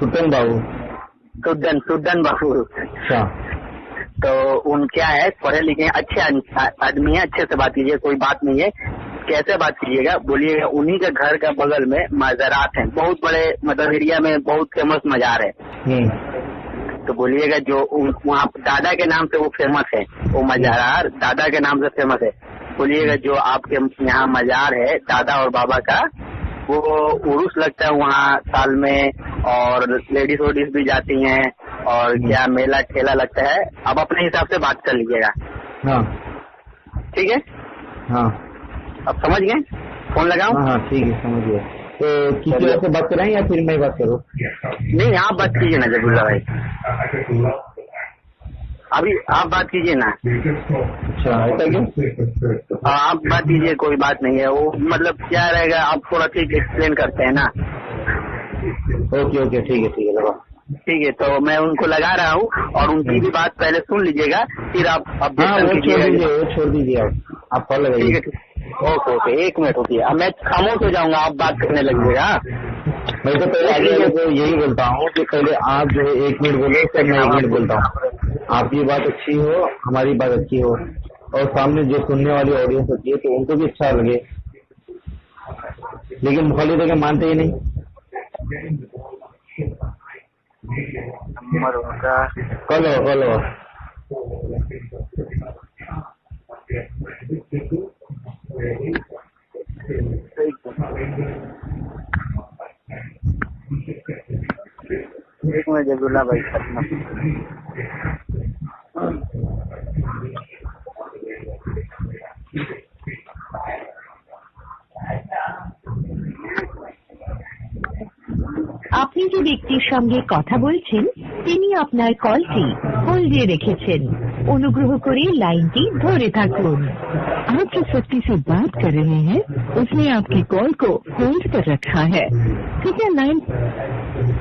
सुदन बाबू। सुदन बाबू। अच्छा। तो उन क्या है, पढ़े लिखे अच्छे आदमी है, अच्छे से बात कीजिए, कोई बात नहीं है। कैसे बात कीजिएगा, बोलिएगा उन्हीं के घर का बगल में मज़ारात हैं, बहुत बड़े, मतलब एरिया में बहुत फेमस मज़ार है। तो बोलिएगा जो वहाँ दादा के नाम से वो फेमस है, वो मज़ार दादा के नाम से फेमस है। बोलिएगा जो आपके यहाँ मज़ार है दादा और बाबा का, वो उर्स लगता है वहाँ साल में, और लेडीज वोडीज भी जाती हैं, और क्या मेला ठेला लगता है। अब अपने हिसाब से बात कर लीजिएगा। हाँ ठीक है। हाँ, अब समझ गए, फोन लगाऊं? हाँ ठीक है, समझ गया। तो किसी और से बात कराएं या फिर मैं बात करूं? नहीं, आप बात कीजिए ना जबीरुल्लाह भाई, अभी आप बात कीजिए ना। अच्छा, ऐसा क्यों? आप बात कीजिए, कोई बात नहीं है। वो मतलब क्या रहेगा, आप थोड़ा ठीक एक्सप्लेन करते हैं ना। ओके ओके, ठीक है लगा। ठीक है, तो मैं उनको लगा रहा हूँ, और उनकी भी बात पहले सुन लीजिएगा, फिर आप वो छोड़ दीजिए आप कॉल लगाइए। ठीक है, ओके, 1 मिनट रुकिए, अब मैं खामोश हो जाऊंगा, आप बात करने लगिएगा। मैं तो पहले आगे को यही बोलता हूँ कि पहले आप जो है 1 मिनट बोलो, फिर मैं 1 मिनट बोलता हूँ। आपकी बात अच्छी हो, हमारी बात अच्छी हो, और सामने जो सुनने वाली ऑडियंस होती है तो उनको भी अच्छा लगे। लेकिन मुखालिफ के मानते ही नहीं। नंबर उनका कल एक मिनट जबीरुल्लाह भाई, আপনি যে ব্যক্তির সঙ্গে কথা বলছেন তিনি আপনার কলটি হোল্ডে রেখেছেন। অনুগ্রহ করে লাইনটি ধরে থাকুন। आप जिस व्यक्ति से बात कर रहे हैं उसने आपकी कॉल को होल्ड पर रखा है। कृपया लाइन।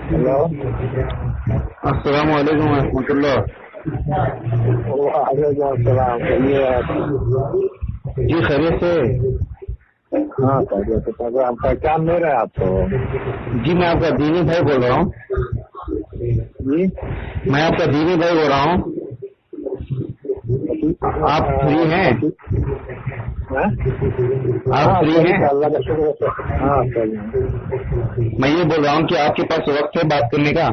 हेलो, अस्सलाम वालेकुम रहमतुल्लाह। जी खैरियत से? हाँ खैरियत से। आप पहचान नहीं रहे आपको? जी मैं आपका दीनी भाई बोल रहा हूँ। जी मैं आपका दीनी भाई बोल रहा हूँ। आप फ्री हैं? आप फ्री हैं? अल्लाह का शुक्र है। हाँ सही। मैं ये बोल रहा हूँ कि आपके पास वक्त है बात करने का?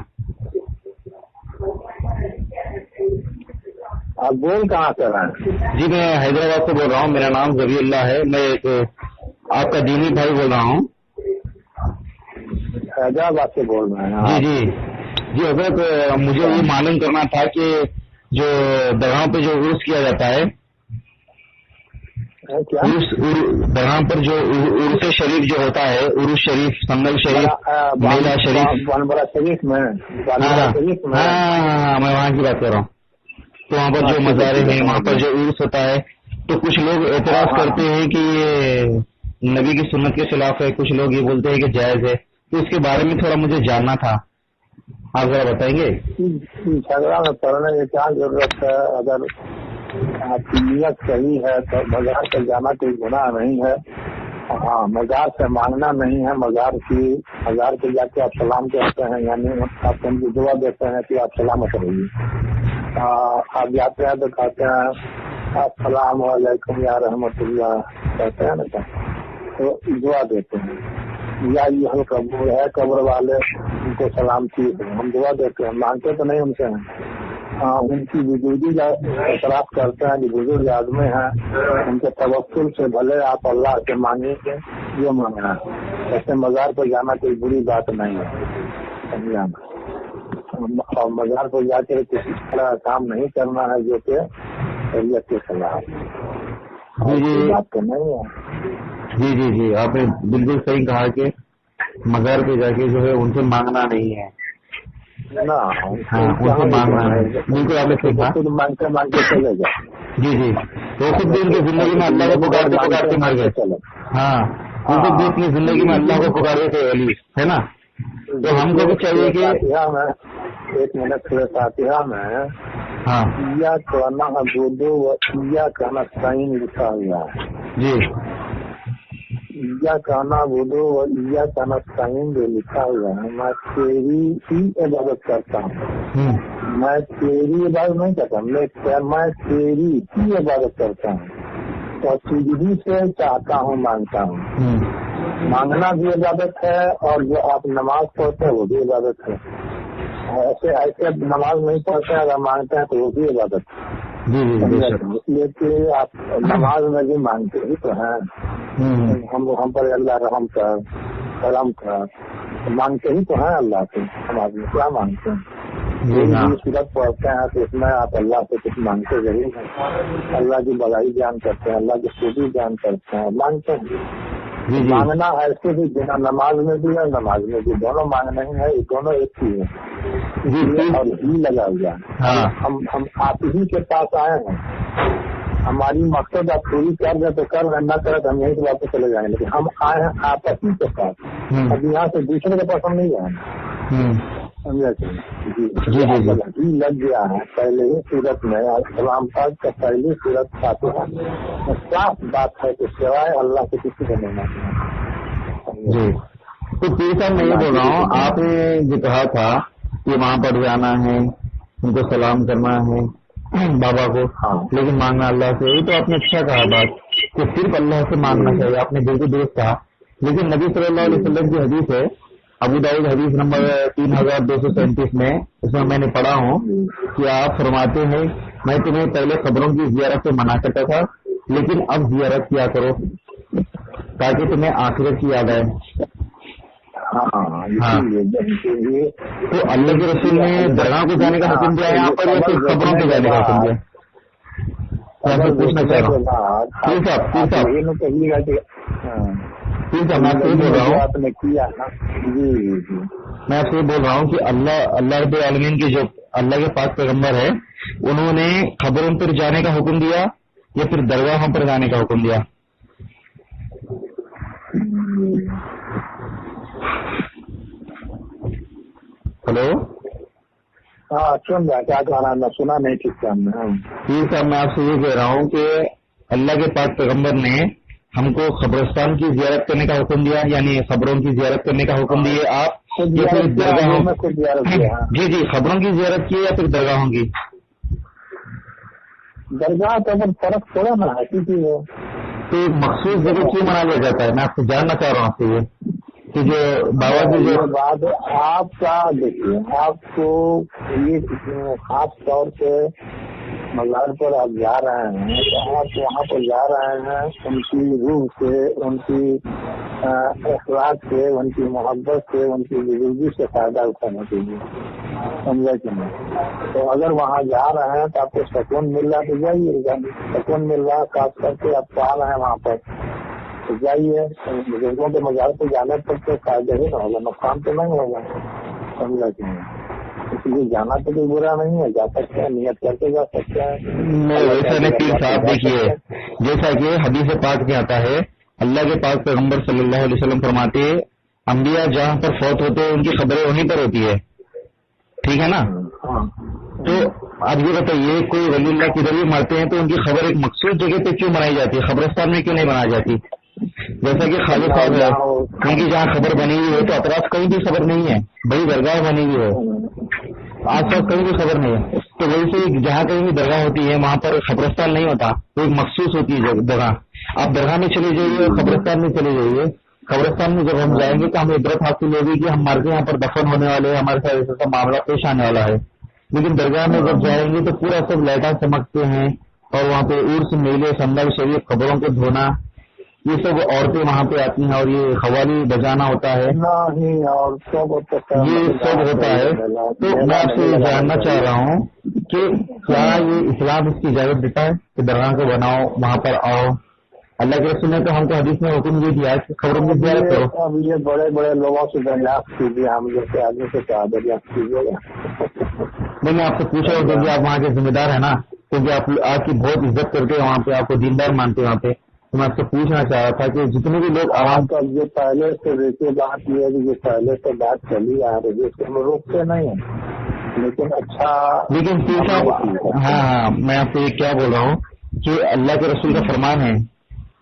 आप बोल कहाँ से रहे हैं? जी मैं हैदराबाद से बोल रहा हूँ, मेरा नाम जबीरुल्लाह है। मैं एक आपका दीनी भाई बोल रहा हूँ। हैदराबाद से बोल रहे हैं? जी हजरत, मुझे ये मालूम करना था कि जो दरगाह पे जो उर्स किया जाता है, दरगाह पर जो उर्स शरीफ जो होता है, उर्स शरीफ, संगल शरीफ, मेला शरीफ, बनबरा शरीफ में। हाँ, मैं वहाँ की बात कर रहा हूँ। तो वहाँ पर जो मज़ारे हैं, वहाँ पर जो उर्स होता है, तो कुछ लोग एतराज करते हैं कि ये नबी की सुन्नत के खिलाफ है, कुछ लोग ये बोलते हैं कि जायज है। तो इसके बारे में थोड़ा मुझे जानना था, आप जरा बताएंगे। झगड़ा में पड़ने की क्या जरूरत है? अगर आपकी नीयत सही है तो मजार पर जाना कोई गुनाह नहीं है। हाँ, मजार से मांगना नहीं है। मजार पे जाके आप सलाम कहते हैं, यानी आप उनकी दुआ देते हैं कि आप सलामत रहिए। आप जाते हैं तो कहते हैं अस्सलाम वालेकुम या रहमतुल्लाह, कहते हैं ना, तो दुआ देते हैं। या ये कब्र है, कब्र वाले उनको सलाम की हम दुआ देते हैं, मांगते तो नहीं उनसे हैं। उनकी बुजुर्गी एतराफ करते हैं कि बुजुर्ग आदमी हैं, उनके तवक्कुल से भले आप अल्लाह से मांगेंगे जो मांगना है। ऐसे मजार पर जाना कोई बुरी बात नहीं है। और मजार पर जाकर किसी तरह काम नहीं करना है जो कि शरीयत के खिलाफ बात तो नहीं है। जी आपने बिल्कुल सही कहा कि मजार पे जाके जो है उनसे मांगना नहीं है ना। उनसे मांगना है, बिल्कुल आपने सही कहा। खुद मांगते चले जाए। जी तो खुद भी उनकी जिंदगी में अल्लाह को पुकारते मर गए। हाँ, उनको भी अपनी जिंदगी में अल्लाह को पुकारते थे वली, है ना। तो हमको भी चाहिए कि एक मिनट फातिहा में हाँ या कहना अबूदो व या कहना साइन लिखा हुआ है। जी, ईया कहना बुदो और ईया कहना नस्ताइन जो लिखा हुआ है, मैं तेरी ही इबादत करता हूँ। मैं तेरी इबादत नहीं करता, मैं तेरी ही इबादत करता हूँ और तुझी से चाहता हूँ, मांगता हूँ। मांगना भी इबादत है और जो आप नमाज पढ़ते हैं वो भी इबादत है। ऐसे ऐसे नमाज नहीं पढ़ते हैं, अगर मांगते हैं तो वो भी इबादत है। इसलिए कि आप नमाज में भी मांगते ही तो हैं, हम पर अल्लाह रहम कर, करम कर, मांगते ही तो हैं अल्लाह से। हम आदमी क्या मांगते हैं? कोई भी सूरत पढ़ते हैं तो उसमें आप अल्लाह से कुछ मांगते जरूर हैं। अल्लाह की बड़ाई बयान करते हैं, अल्लाह की खूबी बयान करते हैं, मांगते हैं। मांगना ऐसे भी बिना नमाज में भी और नमाज में भी, दोनों मांगना ही है, दोनों एक ही है। और ही लगा हुआ है। हम आप ही के पास आए हैं, हमारी मकसद आप पूरी कर रहे तो कर रहे, न करे तो हम यहीं से वापस चले जाएंगे, लेकिन हम आए हैं आपस ही के पास। अब यहाँ से दूसरे के पास हम नहीं जाएंगे, समझा? जी लग गया है पहले ही सूरत में, कलाम पाक का पहली सूरत फातिहा में साफ बात है कि सिवाय अल्लाह के किसी को नहीं मानना। जी तो पीर साहब मैं ये बोल रहा हूँ, आपने जो कहा था कि वहाँ पर जाना है, उनको सलाम करना है बाबा को, लेकिन मांगना अल्लाह से, ये तो आपने अच्छा कहा बात कि सिर्फ अल्लाह से मांगना चाहिए, आपने बिल्कुल दुरुस्त कहा। लेकिन नबी सल्लल्लाहु अलैहि वसल्लम की हदीस है, अबू दाऊद हदीस नंबर 3237 में, इसमें मैंने पढ़ा हूँ कि आप फरमाते हैं मैं तुम्हें पहले खबरों की जियारत से मना करता था, लेकिन अब जियारत किया करो ताकि तुम्हें आखिरत की याद आए। तो अल्लाह के रसूल ने दरगाह को जाने का हुक्म दिया है यहाँ पर, या फिर खबरों पे जाने का हुक्म दिया? मैं पूछना चाह रहा हूँ पीर साहब, मैं आपसे बोल रहा हूँ, आपने किया ना जी, मैं आपसे बोल रहा हूँ कि अल्लाह रब्बुल आलमीन के जो अल्लाह के पाक पैगंबर है, उन्होंने खबरों पर जाने का हुक्म दिया या फिर दरगाहों पर जाने का हुक्म दिया? हेलो, हाँ सुन रहा, क्या कह रहा है? मैं सुना नहीं ठीक से। पीर साहब मैं आपसे ये कह रहा हूँ कि अल्लाह के पाक पैगंबर ने हमको खबरस्तान की जियारत करने का हुक्म दिया, यानी खबरों की जियारत करने का हुक्म दिए आप, या फिर दरगाहों में खुद जियारत किया? जी खबरों की जियारत की या फिर दरगाहों की? दरगाह तो अगर फर्क थोड़ा ना है, क्योंकि वो तो मखसूस जगह क्यों मना लिया जाता है? मैं आपसे जानना चाह रहा हूँ आपसे ये कि जो बाबा की जो बात आपका, देखिए आपको ये खास तौर से मज़ार पर आप जा रहे हैं तो आप वहाँ पर जा रहे हैं उनकी रूह से, उनकी अखलाक से, उनकी मोहब्बत से, उनकी बुजुर्गी से फायदा उठाने के लिए, समझा कि नहीं? तो अगर वहाँ जा रहे हैं तो आपको सुकून मिल रहा है तो जाइए, सुकून मिल रहा है, खास करके आप आ रहे हैं वहाँ पर तो जाइए। बुजुर्गों के मज़ार पर जाने पर तो फायदा ही ना होगा, नुकसान तो नहीं होगा, समझा कि नहीं? इसलिए जाना तो कोई बुरा नहीं है, जा सकते हैं, नियत करके जा सकते हैं। वैसा नहीं पीर साहब, देखिए जैसा कि हदीस पाक में आता है, अल्लाह के पाक पैगंबर सल्लल्लाहु अलैहि वसल्लम फरमाते हैं अंबिया जहाँ पर फौत होते हैं उनकी खबरें वहीं पर होती है, ठीक है ना? तो आप ये बताइए कोई वलील्लाह किधर भी मरते हैं तो उनकी खबर एक मखसूस जगह पे क्यों बनाई जाती है, खबरस्तान में क्यों नहीं बनाई जाती? जैसा कि खालिद साहब है उनकी जहाँ खबर बनी हुई है तो अतराफ कहीं भी खबर नहीं है, बड़ी दरगाह बनी हुई है, आस पास कहीं भी खबर नहीं है। तो वैसे जहाँ कहीं भी दरगाह होती है वहाँ पर खबरस्तान नहीं होता, तो एक मखसूस होती है जगह। आप दरगाह में चले जाइए, खबरस्तान में चले जाइए, खबरस्तान में जब हम जाएंगे तो हमें इबरत हासिल होगी कि हम मर के यहाँ पर दफन होने वाले हैं, हमारे साथ ऐसा मामला पेश आने वाला है। लेकिन दरगाह में जब जाएंगे तो पूरा सब लाइटा चमकते हैं और वहाँ पे उर्स, मेले, संदल शरीफ, खबरों को धोना, ये सब औरतें वहाँ पे आती हैं और ये खवाली बजाना होता है, नहीं और ये सब होता है। तो मैं आपसे जानना चाह रहा हूँ कि क्या ये इस्लाम इसकी इजाजत देता है कि दरगाह को बनाओ, वहाँ पर आओ? अल्लाह के रसूल ने तो हमको हदीस में हुक्म ये दिया है कि खबरों की जियारत करो। अब ये बड़े बड़े लोगों से दरियाफ्त कीजिए, हम जैसे आदमी से क्या दरियाफ्त कीजिएगा? नहीं मैं आपसे पूछ रहा हूँ क्योंकि आप वहाँ के जिम्मेदार है ना, क्योंकि आप आपकी बहुत इज्जत करते हैं वहाँ पे, आपको दीनदार मानते हैं वहाँ पे, तो मैं आपसे पूछना चाह रहा था कि जितने भी लोग आराम का ये पहले से देखिए बात ये है कि ये पहले से बात चली आ रही है, इसको हम रोकते नहीं है, लेकिन अच्छा लेकिन हाँ मैं आपसे क्या बोल रहा हूँ कि अल्लाह के रसूल का फरमान है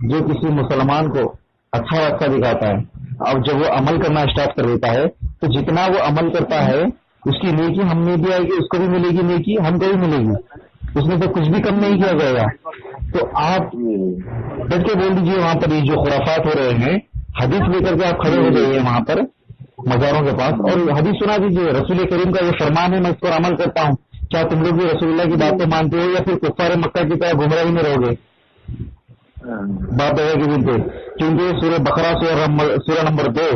जो किसी मुसलमान को अच्छा रास्ता दिखाता है। अब जब वो अमल करना स्टार्ट कर देता है तो जितना वो अमल करता है उसकी नेकी हमें भी आएगी, उसको भी मिलेगी नेकी, हमको भी मिलेगी, उसमें तो कुछ भी कम नहीं किया जाएगा। तो आप डट के बोल दीजिए वहां पर ये जो खुराफात हो रहे हैं, हदीस लेकर के आप खड़े हो जाइए वहां पर मज़ारों के पास और हदीस सुना दीजिए। रसूल करीम का ये फरमान है, मैं इस पर अमल करता हूँ, क्या तुम लोग भी रसूलुल्लाह की बातें मानते हो या फिर कुफ्फार मक्का की तरह गुमराही में रहोगे बात दादा के दिन पे? क्योंकि सूरह बकरा सूरह नंबर 2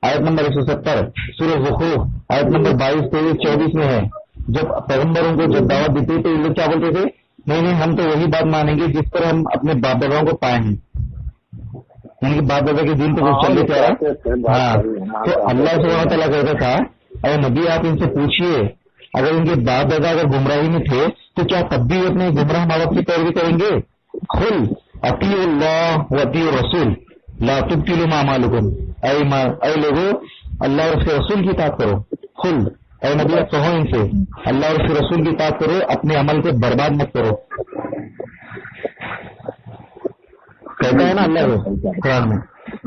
आयत नंबर 170, सूरह ज़ुखरूफ आयत नंबर 22, 23, 24 में है। जब पैगम्बरों को जब दावत देते तो ये लोग क्या बोलते थे? नहीं हम तो वही बात मानेंगे जिस पर हम अपने बाप दादाओं को पाए हैं, यानी कि बाप दादा के दिन तो कुछ चल रही था। हाँ, तो अल्लाह सुब्हानहू व तआला कहता था, अरे नबी आप इनसे पूछिए, अगर इनके बाप दादा अगर गुमराही में थे तो क्या तब भी अपने गुमराह माँ बाप की पैरवी करेंगे? खुल अतीउल्लाह व अतीउर रसूल ला तुब्तिलू अमालकुम, ऐ लोगों अल्लाह और उसके रसूल की इताअत करो। खुल ऐ नबी आप कहो इनसे, अल्लाह और उसके रसूल की इताअत करो, अपने अमल को बर्बाद मत करो। कहता है ना अल्लाह कुरान में।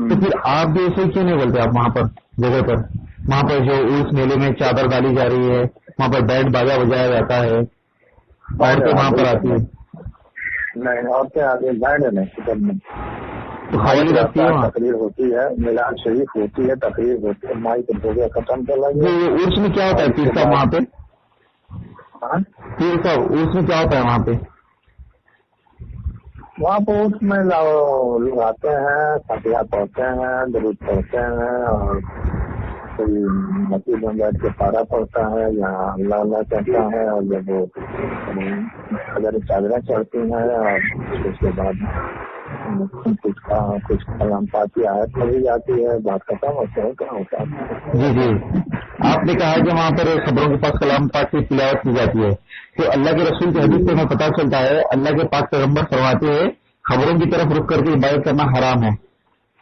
तो फिर आप भी ऐसे क्यों नहीं बोलते? आप वहां पर जगह पर, वहां पर जो उस मेले में चादर डाली जा रही है, वहां पर बैंड बाजा बजाया जाता है, औरतें वहां पर आती है। नहीं, औरतें आगे बैंड नहीं, तो खाली रहती है वहाँ। तकरीर होती है, मिलाद शरीफ होती है, तकरीर होती है, माइक हो गया खत्म चला गया। उर्स में क्या होता है पीर साहब वहाँ पे? पीर साहब उर्स में क्या होता है वहाँ पे? वहाँ पर उसमें लोग आते हैं, फतिहा पढ़ते हैं, दरूद पढ़ते हैं और कोई मस्जिद में बैठ के पारा पड़ता है, यहाँ अल्लाह अल्लाह कहता है और जब वो अगर चादरें चढ़ती हैं और उसके बाद कुछ कलाम पाती आयत पढ़ी जाती है, बात खत्म होता है, क्या होता है। जी आपने कहा कि वहाँ पर खबरों के पास कलाम पाक की तिलावत की जाती है, तो अल्लाह के रसूल के हदीस से हमें पता चलता है, अल्लाह के पाक पैगम्बर फरमाते हैं खबरों की तरफ रुक करके इबादत करना हराम है।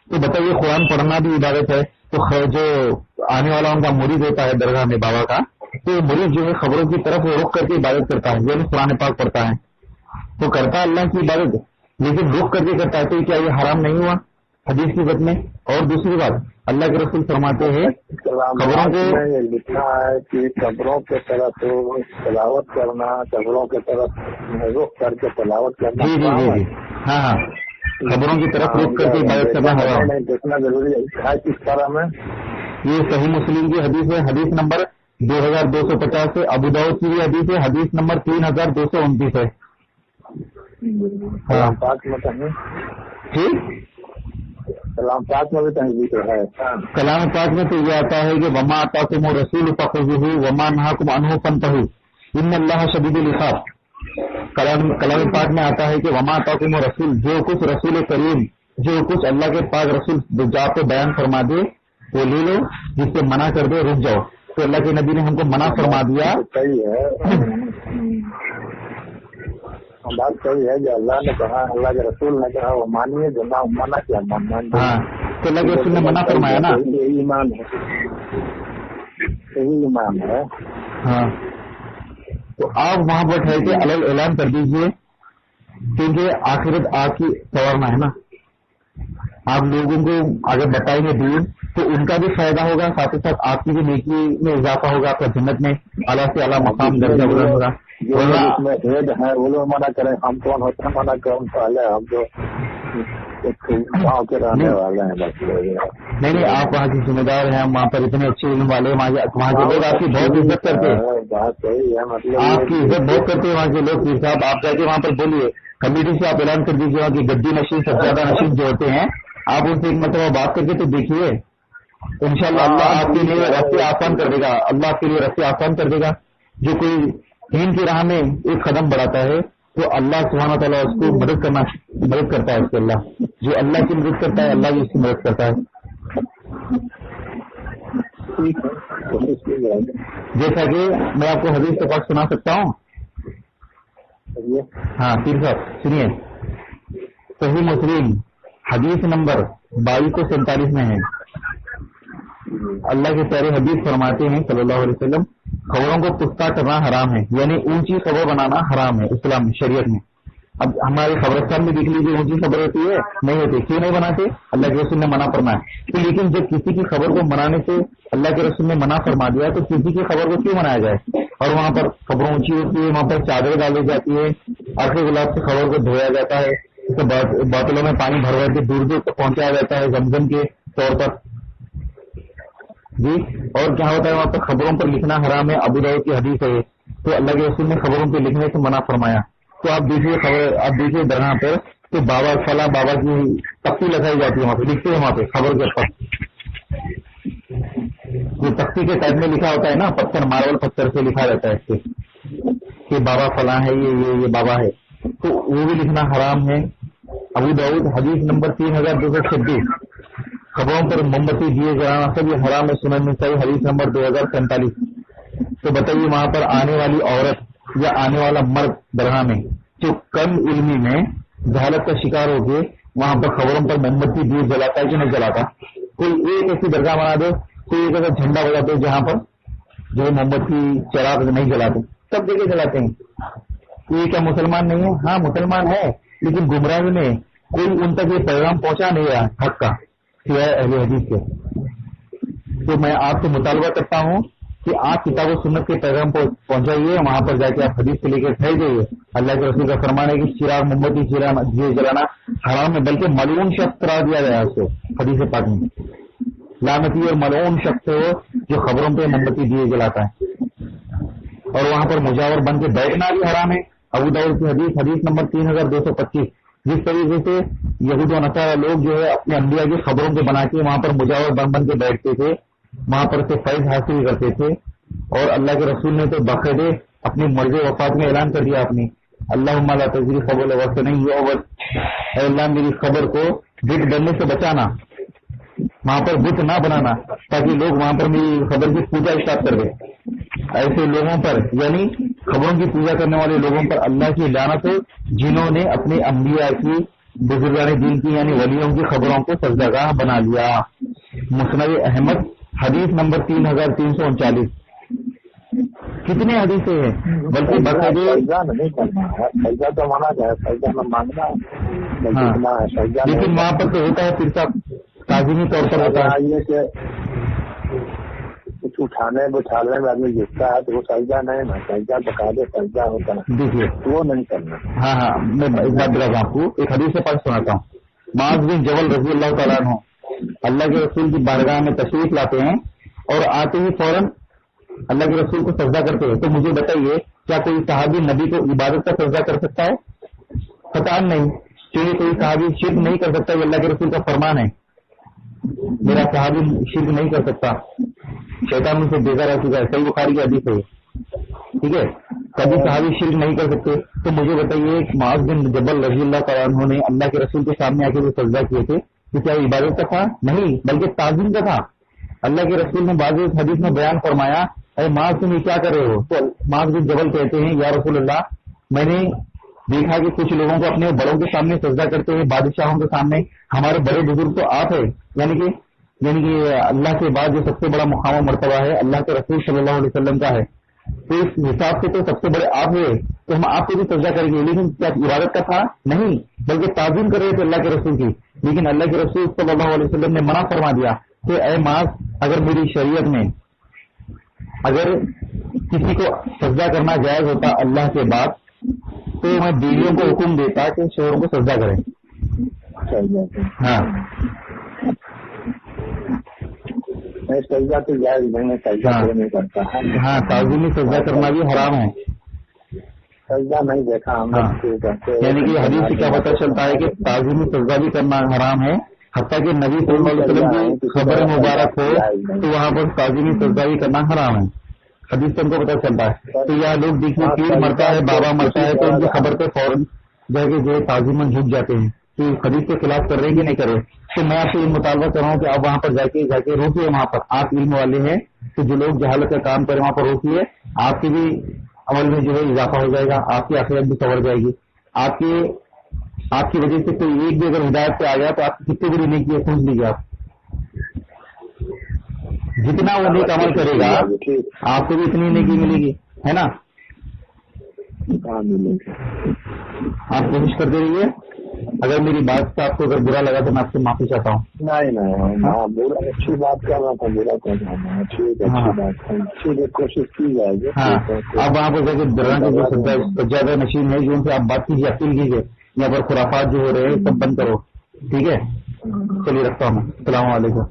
तो बताइए कुरान पढ़ना भी इबादत है, तो जो आने वाला उनका मुरीद होता है दरगाह में बाबा का, तो मुरीद जो है खबरों की तरफ रुक करके इबादत करता है, यानी कुरान पाक पढ़ता है, तो करता अल्लाह की इबादत, लेकिन रुक करके करता है, तो क्या ये हराम नहीं हुआ हदीस की बात में? और दूसरी बात अल्लाह के रसूल फरमाते हैं खबरों को ये लिखा है कि कब्रों के तरफ तलावत करना, कब्रों के तरफ रुख करके तलावत करना। जी हाँ, खबरों की तरफ रुक करके इबादत करना हराम नहीं, देखना जरूरी है किस तरह में। ये सही मुस्लिम की हदीस है, हदीस नंबर 2250 है। अबू दाऊद की भी हदीस है, हदीस नंबर 3229 है। कलाम पाक में कहीं ठीक, कलाम पाक में भी कहीं जिक्र है। कलाम पाक में तो ये आता है कि वमा अताकुम रसूल फखुज़ूहु वमा नहाकुम अन्हु फंतहू इन्नल्लाह शदीदुल इक़ाब। कलाम पाक में आता है कि वमा अताकुम रसूल, जो कुछ रसूल करीम, जो कुछ अल्लाह के पाक रसूल जो आपको बयान फरमा दे वो ले लो, जिससे मना कर दे रुक जाओ। तो अल्लाह के नबी ने हमको मना फरमा दिया। सही है, बात सही है, जो अल्लाह ने कहा, अल्लाह के रसूल ने कहा वो मानिए, जो ना मना क्या मान। हाँ, तो अल्लाह के रसूल ने मना फरमाया ना, यही ईमान है, यही ईमान है। हाँ, तो आप वहां पर ठहर के अलग ऐलान कर दीजिए, क्योंकि आखिरत आपकी संवरना है ना। आप लोगों को अगर बताएंगे दीन तो उनका भी फायदा होगा, साथ ही साथ आपकी भी नेकी में इजाफा होगा, आपका जन्नत में आला से आला मकाम दर्जा बुलंद होगा। जो इसमें भेद है वो लोग मना करें, हम कौन होते हैं मना करें पहले, हम जो गाँव के रहने वाले हैं बस। नहीं, आप वहाँ की जिम्मेदार हैं, वहाँ पर इतने अच्छे इल्म वाले वहाँ के लोग आपकी बहुत इज्जत करते हैं। बात सही है, मतलब आपकी इज्जत बहुत करते हैं वहाँ के लोग। पीर साहब आप जाके वहाँ पर बोलिए, कमेटी से आप ऐलान कर दीजिए वहाँ की गद्दी नशीन सबसे ज्यादा नशीन जो होते हैं, आप उनसे एक मतलब बात करके तो देखिए, इंशाल्लाह अल्लाह आपके लिए रास्ते आसान कर देगा, अल्लाह आपके लिए रास्ते आसान कर देगा। जो कोई दीन की राह में एक कदम बढ़ाता है तो अल्लाह सुब्हानहू व तआला उसको मदद करता है। उसके अल्लाह जो अल्लाह की मदद करता है, अल्लाह भी उसकी मदद करता है। जैसा कि मैं आपको हदीस के पास सुना सकता हूँ। हाँ पीर साहब सुनिए, सही मुस्लिम हदीस नंबर 2247 में है, अल्लाह के प्यारे हबीब फरमाते हैं सल्लल्लाहु अलैहि वसल्लम, खबरों को पुख्ता करना हराम है, यानी ऊंची खबर बनाना हराम है इस्लाम शरीयत में। اب ہمارے قبرستان میں دیکھ لیجیے اونچی قبر ہوتی ہے نہیں ہوتی, کیوں نہیں بناتے؟ اللہ کے رسول نے منع فرمایا. تو لیکن جب کسی کی خبر کو منانے سے اللہ کے رسول نے منع فرما دیا تو کسی کی خبر کو کیوں منایا جائے؟ اور وہاں پر خبریں اونچی ہوتی ہے, وہاں پر چادر ڈالی جاتی ہے, آخری گلاب سے خبر کو دھویا جاتا ہے, بوتلوں میں پانی بھر کے دور دور تک پہنچایا جاتا ہے زمزم کے طور پر جی. اور کیا ہوتا ہے وہاں پر خبروں پر لکھنا حرام ہے, ابو داؤد کی حدیث ہے. تو اللہ کے رسول نے خبروں پہ لکھنے سے منع فرمایا. تو آپ دیکھیے درگاہ پر کہ بابا فلاں بابا کی تختی لگائی جاتی ہے, وہاں پہ لکھتے ہیں وہاں پہ خبر کے اوپر جو تختی کے ٹائپ میں لکھا ہوتا ہے نا, پتھر ماربل پتھر سے لکھا رہتا ہے اس سے کہ بابا فلاں ہے, یہ بابا ہے, تو وہ بھی لکھنا حرام ہے. ابو داؤد حدیث نمبر 3226 خبروں پر موم بتی دیے جلانا سب یہ حرام ہے. سنن نسائی حدیث نمبر 2047. تو بتائیے وہاں پر آنے والی عورت یا آنے والا مرد درگاہ میں جو کم علمی میں جہالت کا شکار ہو کے وہاں پر خبروں پر موم بتی دیے جلاتا ہے کہ نہیں جلاتا؟ کوئی ایک ایسی درگاہ بنا دو, کوئی ایک ایسا جھنڈا بجا دو جہاں پر جو ہے موم بتی چراغ نہیں جلاتے, سب جگہ جلاتے ہیں. تو یہ کیا مسلمان نہیں ہے؟ ہاں مسلمان ہے, لیکن گمراہی میں کوئی ان تک یہ پیغام پہنچا نہیں رہا حق کا سوائے اہل حدیث کے. تو میں آپ سے مطالبہ کرتا ہوں کہ آپ کتاب و سنت کے پیغام کو پہنچائیے, وہاں پر جا کے آپ حدیث سے لے کے ٹھہر جائیے. اللہ کے رسول کا فرمان ہے کہ چراغ موم بتی چراغ دیے جلانا حرام ہے, بلکہ ملعون شخص قرار دیا گیا ہے اس کو حدیث پاک میں. لعنتی اور ملعون شخص ہے وہ جو خبروں پہ موم بتی دیے جلاتا ہے. اور وہاں پر مجاور بن کے بیٹھنا بھی حرام ہے. ابو داؤد کی حدیث نمبر 3225. جس طریقے سے یہود و نصارہ لوگ جو ہے اپنے انبیاء کی خبروں کو بنا کے وہاں پر مجاور بن کے بیٹھتے تھے, وہاں پر سے فیض حاصل کرتے تھے. اور اللہ کے رسول نے تو باقاعدہ اپنی مرض وفات میں اعلان کر دیا اپنی, اللہم لا تجری خبر وقت نہیں ہوا, اے اللہ میری خبر کو بت بننے سے بچانا, وہاں پر بت نہ بنانا تاکہ لوگ وہاں پر میری خبر کی پوجا اسٹارٹ کر دیں. ایسے لوگوں پر یعنی خبروں کی پوجا کرنے والے لوگوں پر اللہ کی لعنت ہو جنہوں نے اپنے انبیاء کی بزرگان دین کی یعنی ولیوں کی خبروں کو سجدہ بنا لیا. مسند احمد حدیث نمبر 3339. کتنے حدیثیں ہیں, بلکہ باقاعدہ سجدہ نہیں کرنا ہے, سجدہ تو مانا جائے, سجدہ میں مانگنا ہے, لیکن وہاں پر تو ہوتا ہے پھر سب تعظیمی طور پر ہوتا ہے کہ کچھ اٹھانے بٹھانے میں آدمی جتتا ہے تو وہ سجدہ نہیں نا, سجدہ بقاعدہ سجدہ ہوتا ہے, دیکھیے وہ نہیں کرنا. ہاں میں ایک بات بتا دوں آپ کو, ایک حدیث سے پڑھ سناتا ہوں. معاذ بن جبل رضی اللہ تعالیٰ عنہ اللہ کے رسول کی بارگاہ میں تشریف لاتے ہیں اور آتے ہی فوراً اللہ کے رسول کو سجدہ کرتے ہیں. تو مجھے بتائیے کیا کوئی صحابی نبی کو عبادت کا سجدہ کر سکتا ہے؟ قطعاً نہیں, کیونکہ کوئی صحابی شرک نہیں کر سکتا, یہ اللہ کے رسول کا فرمان ہے. میرا صحابی شرک نہیں کر سکتا, شیطان ان سے بیزار رہ چکا ہے, صحیح بخاری کی حدیث ہے. ٹھیک ہے, کبھی صحابی شرک نہیں کر سکتے. تو مجھے بتائیے معاذ بن جبل رضی اللہ تعالیٰ عنہ نے اللہ کے رسول کے سامنے آ کے جو سجدہ کیے تھے تو کیا عبادت کا تھا؟ نہیں, بلکہ تعظیم کا تھا. اللہ کے رسول نے بعض حدیث میں بیان فرمایا, اے معاذ تم یہ کیا کر رہے ہو؟ تو معاذ بن جبل کہتے ہیں یا رسول اللہ, میں نے دیکھا کہ کچھ لوگوں کو اپنے بڑوں کے سامنے سجدہ کرتے ہیں, بادشاہوں کے سامنے. ہمارے بڑے بزرگ تو آپ ہیں, یعنی کہ اللہ کے بعد جو سب سے بڑا مقام و مرتبہ ہے اللہ کے رسول صلی اللہ علیہ وسلم کا ہے. تو اس حساب سے تو سب سے بڑے آپ ہیں, تو ہم آپ کو بھی سجدہ کریں گے. لیکن کیا عبادت کا تھا؟ نہیں, بلکہ تعظیم کر رہے تھے اللہ کے رسول کی. لیکن اللہ کے رسول صلی اللہ علیہ وسلم نے منع فرما دیا کہ اے معاذ, اگر میری شریعت میں اگر کسی کو سجدہ کرنا جائز ہوتا اللہ کے بعد تو میں بیویوں کو حکم دیتا کہ شوہروں کو سجدہ کریں. ہاں سجدہ تو جائز نہیں ہے, سجدہ نہیں کرتا ہے. ہاں, تعظیمی سجدہ کرنا بھی حرام ہے. سجدہ نہیں دیکھا ہم یعنی کہ حدیث سے کیا پتہ چلتا ہے کہ تعظیمی سجدہ بھی کرنا حرام ہے. حتیٰ کہ نبی صلی اللہ علیہ وسلم کی خبر مبارک ہو تو وہاں پر تعظیمی سجدہ بھی کرنا حرام ہے. حدیث سے ہم کو پتہ چلتا ہے. تو یہ لوگ دیکھیے پیر مرتا ہے, بابا مرتا ہے, تو ان کی خبر پہ فوراً جا کے جو ہے تعظیماً جھک جاتے ہیں. تو حدیث کے خلاف کر رہے ہیں کہ نہیں کر رہے؟ تو میں آپ سے یہ مطالبہ کر رہا ہوں کہ آپ وہاں پر جا کے روکیے. وہاں پر آپ علم والے ہیں تو جو لوگ جہالت کا کام کریں وہاں پر روکیے. آپ کی بھی عمل میں جو ہے اضافہ ہو جائے گا, آپ کی آخرت بھی سنور جائے گی. آپ کی وجہ سے کوئی ایک بھی اگر ہدایت پہ آ گیا تو آپ کی کتنی بڑی نیکی ہے سوچ لیجیے. آپ جتنا وہ نیک عمل کرے گا آپ کو بھی اتنی نیکی ملے گی, ہے نا. کہاں ملیں گے. آپ کوشش کرتے رہیے. اگر میری بات سے آپ کو اگر برا لگا تو میں آپ سے معافی چاہتا ہوں. نہیں ہاں برا اچھی بات کر رہا تھا, برا کر رہا ہوں. ٹھیک ہے, اچھی بات ہے, ٹھیک ہے, کوشش کی جائے گی. ہاں, آپ وہاں پر جا کے درگاہ کے جو سجادہ نشین ہے جو ان سے آپ بات کیجیے, اپیل کیجیے. یہاں پر خرافات جو ہو رہے ہیں سب بند کرو. ٹھیک ہے, چلیے رکھتا ہوں. السلام علیکم.